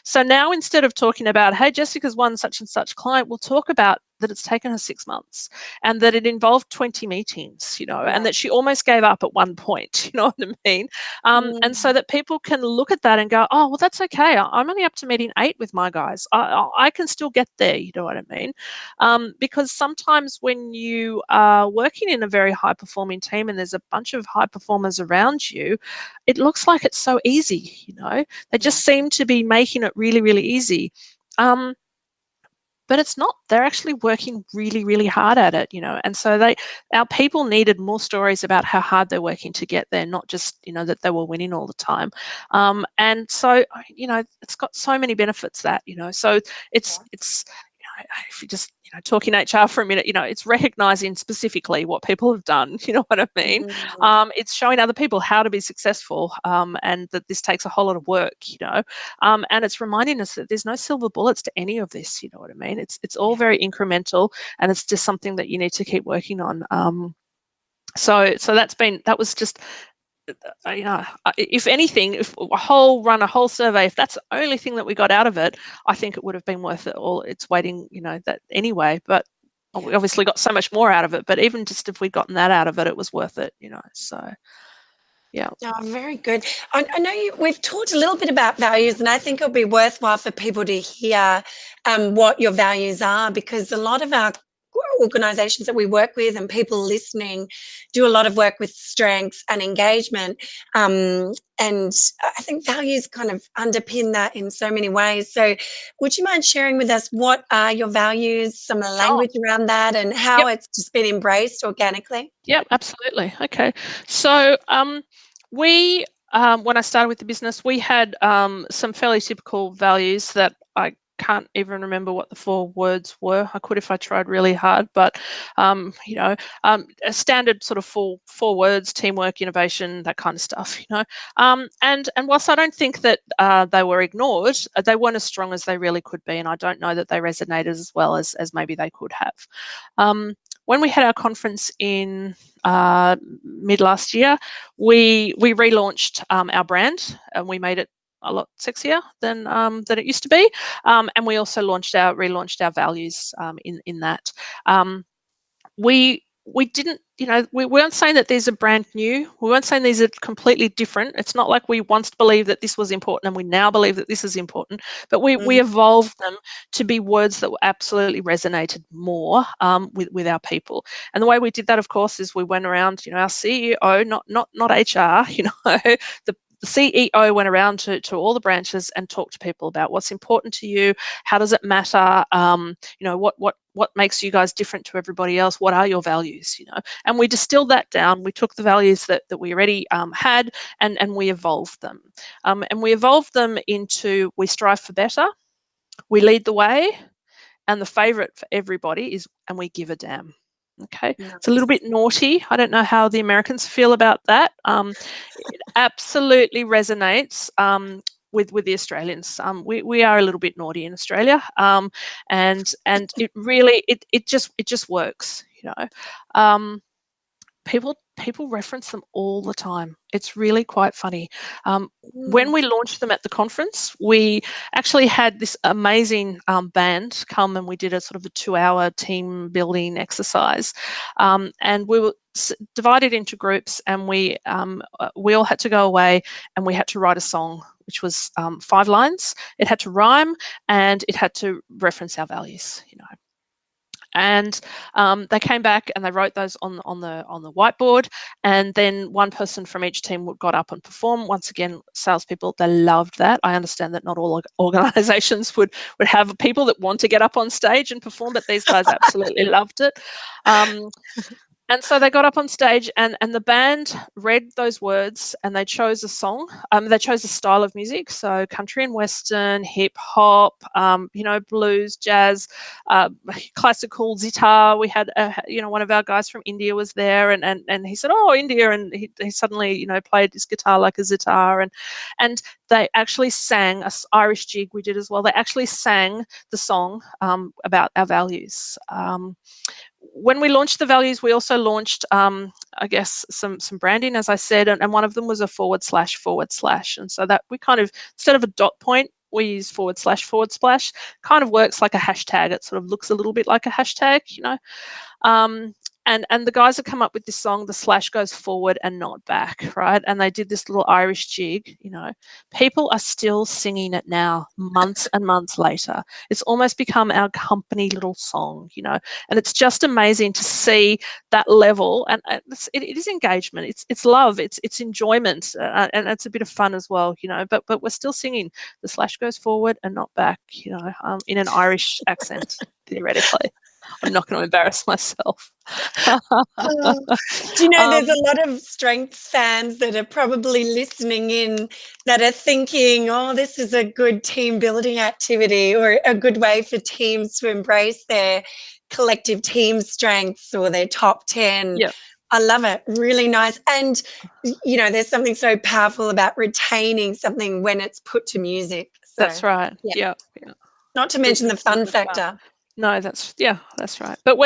So now, instead of talking about, hey, Jessica's won such and such client, we'll talk about that it's taken her 6 months, and that it involved 20 meetings, and that she almost gave up at one point, you know what I mean? And so that people can look at that and go, oh, well, that's okay. I'm only up to meeting 8 with my guys. I can still get there, you know what I mean? Because sometimes when you are working in a very high-performing team and there's a bunch of high performers around you, it looks like it's so easy, They just seem to be making it really, really easy. But it's not. They're actually working really, really hard at it, And so our people needed more stories about how hard they're working to get there, not just, that they were winning all the time. And so, it's got so many benefits that, So it's if you just talking HR for a minute, it's recognizing specifically what people have done. You know what I mean? It's showing other people how to be successful, and that this takes a whole lot of work. And it's reminding us that there's no silver bullets to any of this. You know what I mean? It's all very incremental, and it's just something that you need to keep working on. So that was just. If anything, if run a whole survey, if that's the only thing that we got out of it, I think it would have been worth it all its waiting, that anyway. But we obviously got so much more out of it. But even just if we'd gotten that out of it, it was worth it, So, yeah. Oh, very good. I know we've talked a little bit about values, and I think it'll be worthwhile for people to hear what your values are, because a lot of our organizations that we work with and people listening do a lot of work with strengths and engagement. And I think values kind of underpin that in so many ways. So would you mind sharing with us what are your values, some of the language around that, and how it's just been embraced organically? Yep, absolutely. Okay. So we When I started with the business, we had some fairly typical values that I can't even remember what the 4 words were. I could if I tried really hard, but a standard sort of four words: teamwork, innovation, that kind of stuff. And whilst I don't think that they were ignored, they weren't as strong as they really could be, and I don't know that they resonated as well as maybe they could have. When we had our conference in mid last year, we relaunched our brand, and we made it a lot sexier than it used to be, and we also relaunched our values in that. We didn't, we weren't saying that these are brand new. We weren't saying these are completely different. It's not like we once believed that this was important and we now believe that this is important, but we evolved them to be words that absolutely resonated more with our people. And the way we did that, of course, is we went around, our CEO, not HR, the CEO went around to all the branches and talked to people about what's important to you, how does it matter, what makes you guys different to everybody else, what are your values, and we distilled that down. We took the values that we already had and we evolved them. And we evolved them into: we strive for better, we lead the way, and the favourite for everybody is, and we give a damn. Okay, nice. It's a little bit naughty. I don't know how the Americans feel about that. It absolutely resonates with the Australians. We are a little bit naughty in Australia, and it really it just works. People reference them all the time. It's really quite funny. When we launched them at the conference, we actually had this amazing band come, and we did a sort of a 2-hour team building exercise. And we were divided into groups, and we all had to go away and we had to write a song, which was 5 lines. It had to rhyme and it had to reference our values, And they came back and they wrote those on the whiteboard, and then one person from each team got up and perform. Once again, salespeople, they loved that. I understand that not all organisations would have people that want to get up on stage and perform, but these guys absolutely loved it. And so they got up on stage, and the band read those words, and they chose a song. They chose a style of music, so country and western, hip hop, blues, jazz, classical, sitar. We had, one of our guys from India was there, and he said, "Oh, India," and he suddenly, played his guitar like a sitar, and they actually sang a Irish jig. We did as well. They actually sang the song about our values. When we launched the values, we also launched, I guess, some branding, as I said, and one of them was a ///. And so that we kind of, instead of a dot point, we use // kind of works like a hashtag. It sort of looks a little bit like a hashtag, And the guys that come up with this song, the slash goes forward and not back, right? And they did this little Irish jig, People are still singing it now, months and months later. It's almost become our company little song, And it's just amazing to see that level. And it is engagement. It's love. It's enjoyment. And it's a bit of fun as well, But we're still singing the slash goes forward and not back, in an Irish accent, theoretically. I'm not going to embarrass myself. Do you know, there's a lot of Strengths fans that are probably listening in that are thinking, oh, this is a good team building activity or a good way for teams to embrace their collective team strengths or their top 10. Yep. I love it. Really nice. And, there's something so powerful about retaining something when it's put to music. So, that's right. Yeah. Not to mention the fun factor. No, that's right. But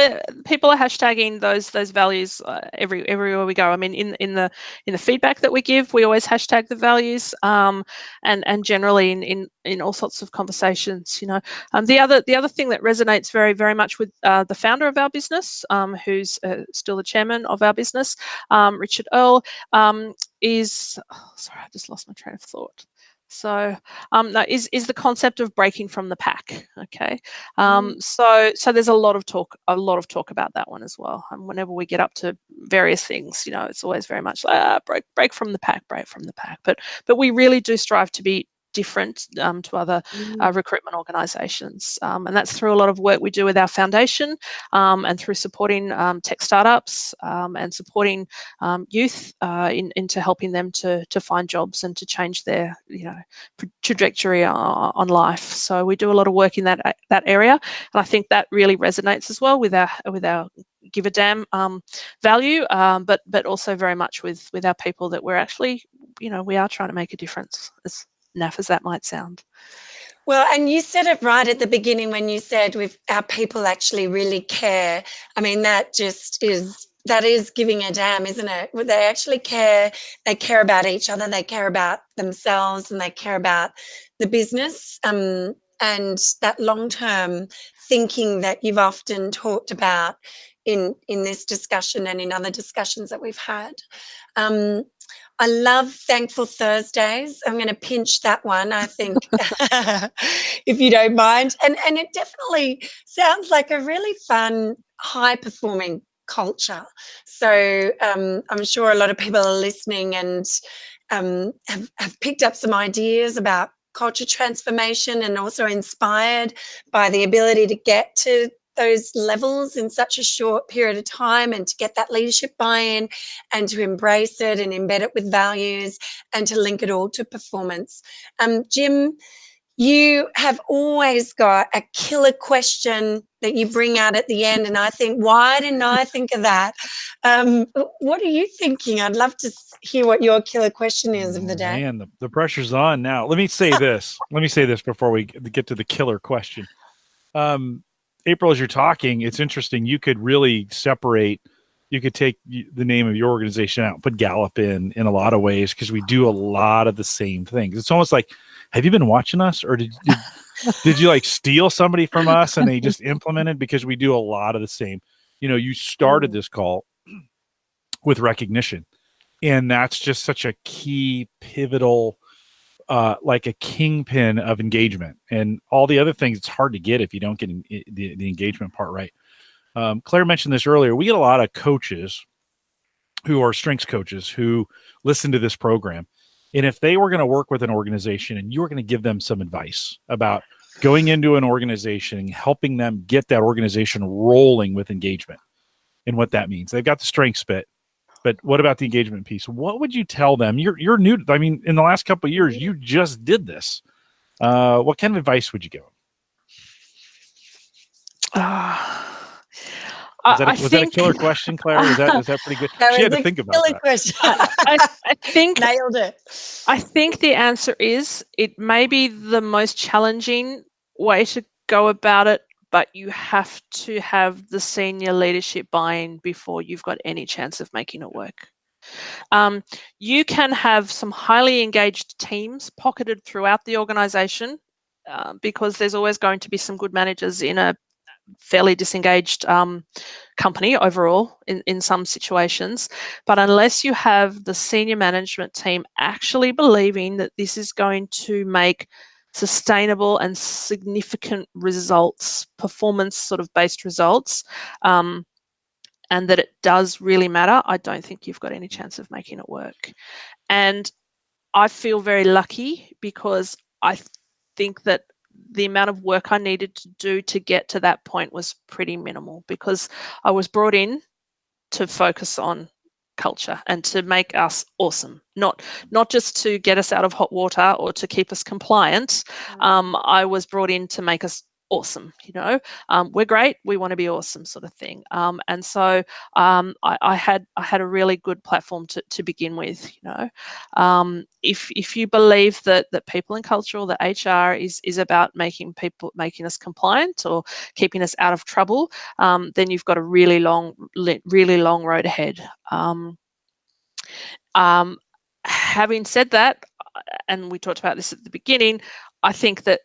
people are hashtagging those values everywhere we go. I mean, in the feedback that we give, we always hashtag the values, and generally in all sorts of conversations. The other thing that resonates very, very much with the founder of our business, who's still the chairman of our business, Richard Earl, is sorry, I just lost my train of thought. So is the concept of breaking from the pack. Okay. So there's a lot of talk about that one as well. And whenever we get up to various things, it's always very much like break from the pack. But we really do strive to be different to other recruitment organisations. And that's through a lot of work we do with our foundation and through supporting tech startups and supporting youth into helping them to find jobs and to change their trajectory on life. So we do a lot of work in that area, and I think that really resonates as well with our give a damn value, but also very much with our people, that we're actually, we are trying to make a difference, as naff as that might sound. Well, and you said it right at the beginning when you said our people actually really care. I mean, that is giving a damn, isn't it? They actually care. They care about each other. They care about themselves, and they care about the business. And that long-term thinking that you've often talked about in this discussion and in other discussions that we've had. I love Thankful Thursdays. I'm going to pinch that one, I think, if you don't mind. And it definitely sounds like a really fun, high-performing culture. So I'm sure a lot of people are listening and have picked up some ideas about culture transformation, and also inspired by the ability to get to those levels in such a short period of time, and to get that leadership buy-in, and to embrace it and embed it with values, and to link it all to performance. Jim, you have always got a killer question that you bring out at the end, and I think, why didn't I think of that? What are you thinking? I'd love to hear what your killer question is of the day. Man, the pressure's on now. Let me say this. Before we get to the killer question. April, as you're talking, it's interesting. You could really separate. You could take the name of your organization out, put Gallup in a lot of ways, because we do a lot of the same things. It's almost like, have you been watching us, or did you like steal somebody from us and they just implemented? Because we do a lot of the same. You started this call with recognition, and that's just such a key, pivotal, like a kingpin of engagement. And all the other things, it's hard to get if you don't get the engagement part right. Claire mentioned this earlier. We get a lot of coaches who are strengths coaches who listen to this program. And if they were going to work with an organization and you were going to give them some advice about going into an organization and helping them get that organization rolling with engagement and what that means, they've got the strengths bit. But what about the engagement piece? What would you tell them? You're new. I mean, in the last couple of years, you just did this. What kind of advice would you give them? Was that a killer question, Claire? Was that pretty good? She had to think about that. Question. I think nailed it. I think the answer is, it may be the most challenging way to go about it, but you have to have the senior leadership buy-in before you've got any chance of making it work. You can have some highly engaged teams pocketed throughout the organisation, because there's always going to be some good managers in a fairly disengaged company overall in some situations. But unless you have the senior management team actually believing that this is going to make sustainable and significant results, performance sort of based results, and that it does really matter, I don't think you've got any chance of making it work. And I feel very lucky, because I think that the amount of work I needed to do to get to that point was pretty minimal, because I was brought in to focus on culture and to make us awesome, not just to get us out of hot water or to keep us compliant. I was brought in to make us awesome. We're great, we want to be awesome, sort of thing. And so I had a really good platform to begin with. If you believe that people and culture, or that HR is about making us compliant or keeping us out of trouble, then you've got a really long road ahead. Having said that, and we talked about this at the beginning, I think that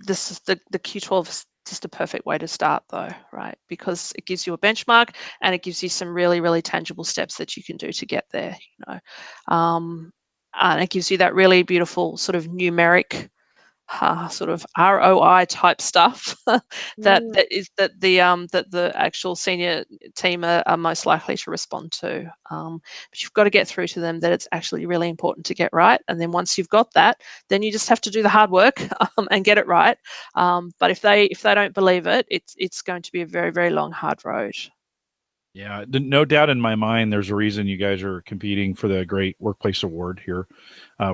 this is the Q12 is just a perfect way to start, though, right? Because it gives you a benchmark, and it gives you some really, really tangible steps that you can do to get there. And it gives you that really beautiful sort of numeric sort of ROI type stuff that the actual senior team are most likely to respond to. But you've got to get through to them that it's actually really important to get right. And then once you've got that, then you just have to do the hard work and get it right. But if they don't believe it, it's going to be a very, very long, hard road. Yeah, no doubt in my mind, there's a reason you guys are competing for the Great Workplace Award here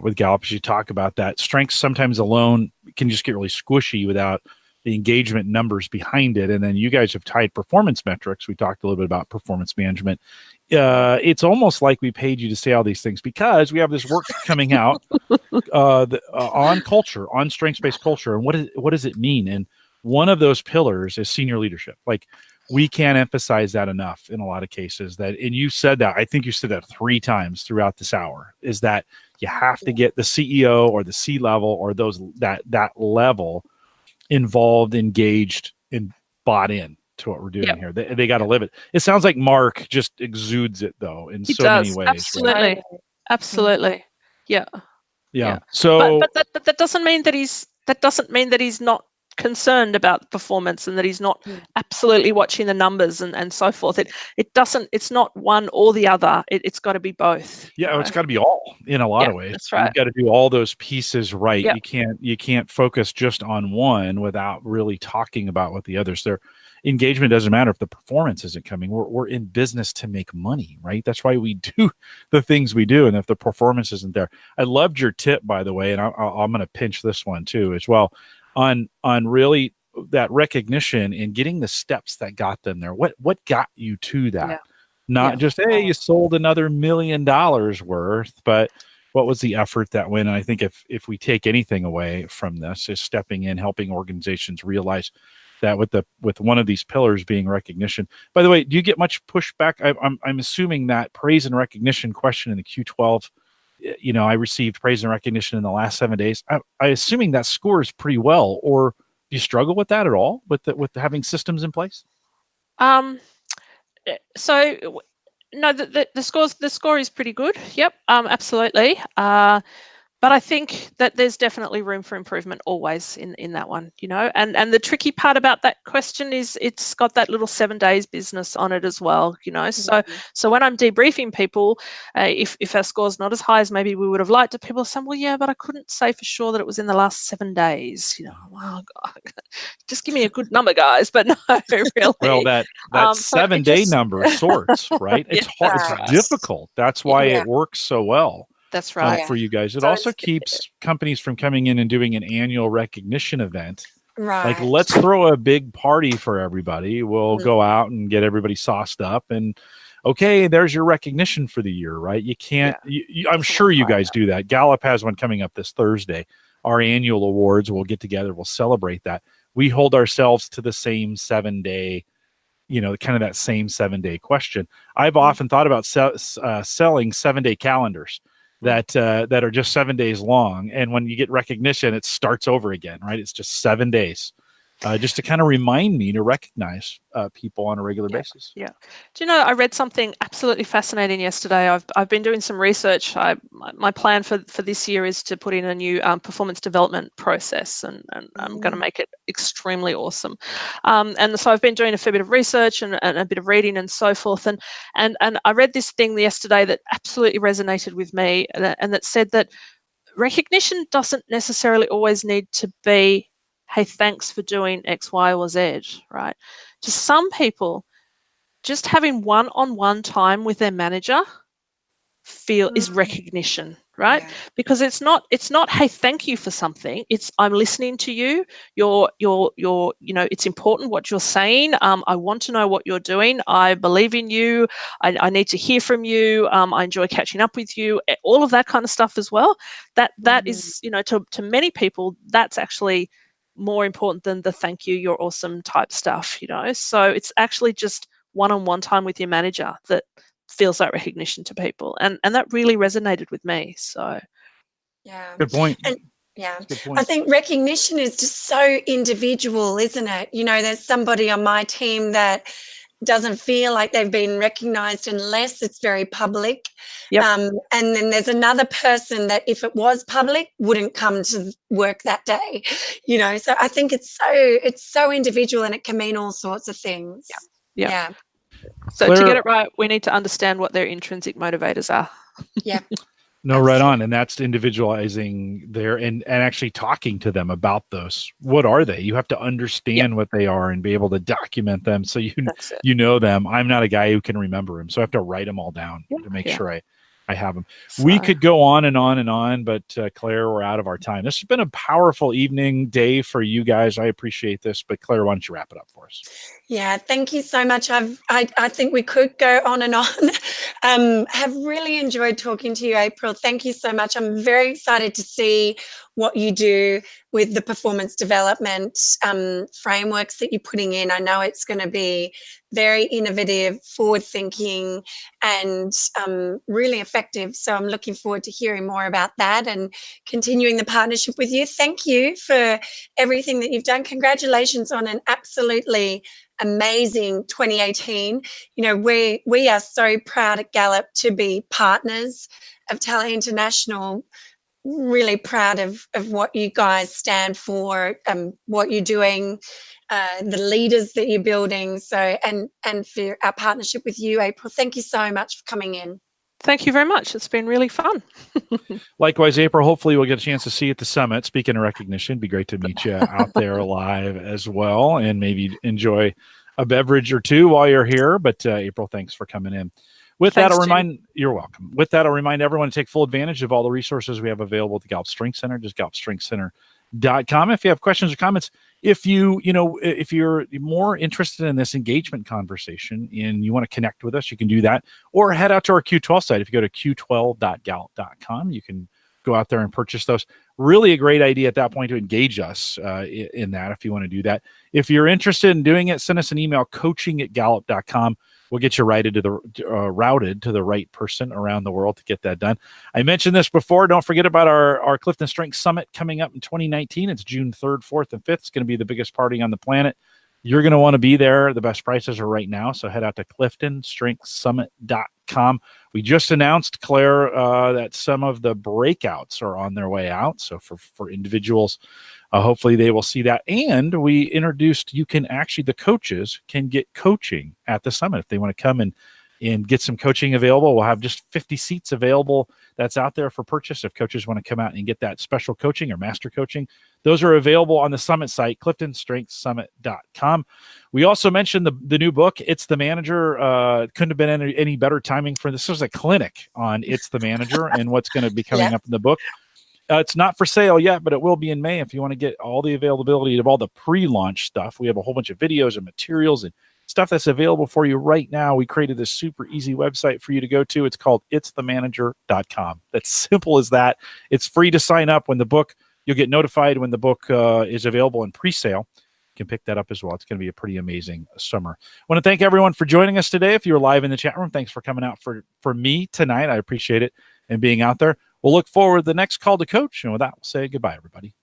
with Gallup. As you talk about that, strengths sometimes alone can just get really squishy without the engagement numbers behind it. And then you guys have tied performance metrics. We talked a little bit about performance management. It's almost like we paid you to say all these things because we have this work coming out on culture, on strengths-based culture. And what does it mean? And one of those pillars is senior leadership. Like, we can't emphasize that enough in a lot of cases. That, and you said that, I think you said that 3 times throughout this hour, is that you have to get the CEO or the C-level or that level involved, engaged, and bought in to what we're doing here. They got to live it. It sounds like Mark just exudes it though in so many ways. Absolutely. Right? Absolutely. Yeah. So, but that doesn't mean that he's not concerned about performance and that he's not absolutely watching the numbers and so forth. It's not one or the other. It's got to be both. It's got to be all in a lot of ways. That's right. You've got to do all those pieces right. You can't focus just on one without really talking about what the others. Their engagement doesn't matter if the performance isn't coming. We're in business to make money, right? That's why we do the things we do. And if the performance isn't there, I loved your tip, by the way, and I'm going to pinch this one too as well. On really that recognition and getting the steps that got them there. What got you to that? Not just, hey, you sold another $1 million worth, but what was the effort that went? And I think if we take anything away from this, is stepping in, helping organizations realize that with one of these pillars being recognition. By the way, do you get much pushback? I'm assuming that praise and recognition question in the Q12, I received praise and recognition in the last 7 days. I assuming that scores pretty well, or do you struggle with that at all with having systems in place? So no, the score is pretty good. Yep. Absolutely. But I think that there's definitely room for improvement always in that one, and the tricky part about that question is it's got that little 7 days business on it as well, So when I'm debriefing people, if our score's not as high as maybe we would have liked, people say, well, yeah, but I couldn't say for sure that it was in the last 7 days, well, God, just give me a good number, guys. But no, really. Well, that 7 day number sorts, right? It's hard, it's difficult. That's why it works so well. That's right. For you guys. It also keeps companies from coming in and doing an annual recognition event. Right. Like, let's throw a big party for everybody. We'll go out and get everybody sauced up and, okay, there's your recognition for the year, right? You can't, I'm sure you guys do that. Gallup has one coming up this Thursday. Our annual awards, we'll get together, we'll celebrate that. We hold ourselves to the same 7 day, kind of that same 7 day question. I've often thought about selling 7 day calendars that are just 7 days long, and when you get recognition, it starts over again, right? It's just 7 days, just to kind of remind me to recognize people on a regular basis. Yeah. Do you know, I read something absolutely fascinating yesterday. I've been doing some research. My plan for this year is to put in a new performance development process, and I'm going to make it extremely awesome. And so I've been doing a fair bit of research and a bit of reading and so forth. And I read this thing yesterday that absolutely resonated with me, and that said that recognition doesn't necessarily always need to be, hey, thanks for doing X, Y, or Z, right? To some people, just having one-on-one time with their manager is recognition, right? Yeah. Because it's not, hey, thank you for something. It's, I'm listening to you. You're, it's important what you're saying. I want to know what you're doing. I believe in you. I need to hear from you. I enjoy catching up with you. All of that kind of stuff as well. That is, to many people, that's actually more important than the thank you, you're awesome type stuff, So it's actually just one-on-one time with your manager that feels that recognition to people. And that really resonated with me. So good point. And I think recognition is just so individual, isn't it? There's somebody on my team that doesn't feel like they've been recognized unless it's very public. Yep. And then there's another person that if it was public wouldn't come to work that day, so I think it's so individual, and it can mean all sorts of things. Yeah. So Claire, to get it right, we need to understand what their intrinsic motivators are. Yeah. No, right on. And that's individualizing there and actually talking to them about those. What are they? You have to understand what they are and be able to document them so you know them. I'm not a guy who can remember them, so I have to write them all down to make sure I have them. So, we could go on and on and on, but Claire, we're out of our time. This has been a powerful day for you guys. I appreciate this, but Claire, why don't you wrap it up for us? Yeah, thank you so much. I think we could go on and on. Have really enjoyed talking to you, April. Thank you so much. I'm very excited to see what you do with the performance development frameworks that you're putting in. I know it's going to be very innovative, forward-thinking, and really effective. So I'm looking forward to hearing more about that and continuing the partnership with you. Thank you for everything that you've done. Congratulations on an absolutely amazing 2018. We are so proud at Gallup to be partners of Tally International. Really proud of what you guys stand for, what you're doing, the leaders that you're building. So and for our partnership with you, April. Thank you so much for coming in. Thank you very much. It's been really fun. Likewise, April, hopefully we'll get a chance to see you at the summit. Speaking of recognition, it'd be great to meet you out there live as well, and maybe enjoy a beverage or two while you're here. But April, thanks for coming in. With that, you're welcome. With that, I'll remind everyone to take full advantage of all the resources we have available at the Gallup Strengths Center, just GallupStrengthsCenter.com. If you have questions or comments, if you're more interested in this engagement conversation and you want to connect with us, you can do that, or head out to our Q12 site. If you go to q12.gallup.com, you can go out there and purchase those. Really a great idea at that point to engage us in that if you want to do that. If you're interested in doing it, send us an email, coaching@gallup.com. We'll get you routed to the right person around the world to get that done. I mentioned this before. Don't forget about our Clifton Strengths Summit coming up in 2019. It's June 3rd, 4th, and 5th. It's going to be the biggest party on the planet. You're going to want to be there. The best prices are right now, so head out to CliftonStrengthsSummit.com. We just announced, Claire, that some of the breakouts are on their way out. So for individuals, hopefully they will see that. And we introduced, the coaches can get coaching at the summit if they want to come and get some coaching available. We'll have just 50 seats available that's out there for purchase if coaches want to come out and get that special coaching or master coaching. Those are available on the summit site, CliftonStrengthsSummit.com. We also mentioned the new book, It's the Manager. Couldn't have been any better timing for this. This was a clinic on It's the Manager and what's going to be coming up in the book. It's not for sale yet, but it will be in May. If you want to get all the availability of all the pre-launch stuff, we have a whole bunch of videos and materials and stuff that's available for you right now. We created this super easy website for you to go to. It's called itsthemanager.com. That's simple as that. It's free to sign up you'll get notified when the book is available in pre-sale. You can pick that up as well. It's going to be a pretty amazing summer. I want to thank everyone for joining us today. If you're live in the chat room, thanks for coming out for me tonight. I appreciate it and being out there. We'll look forward to the next call to coach. And with that, we'll say goodbye, everybody.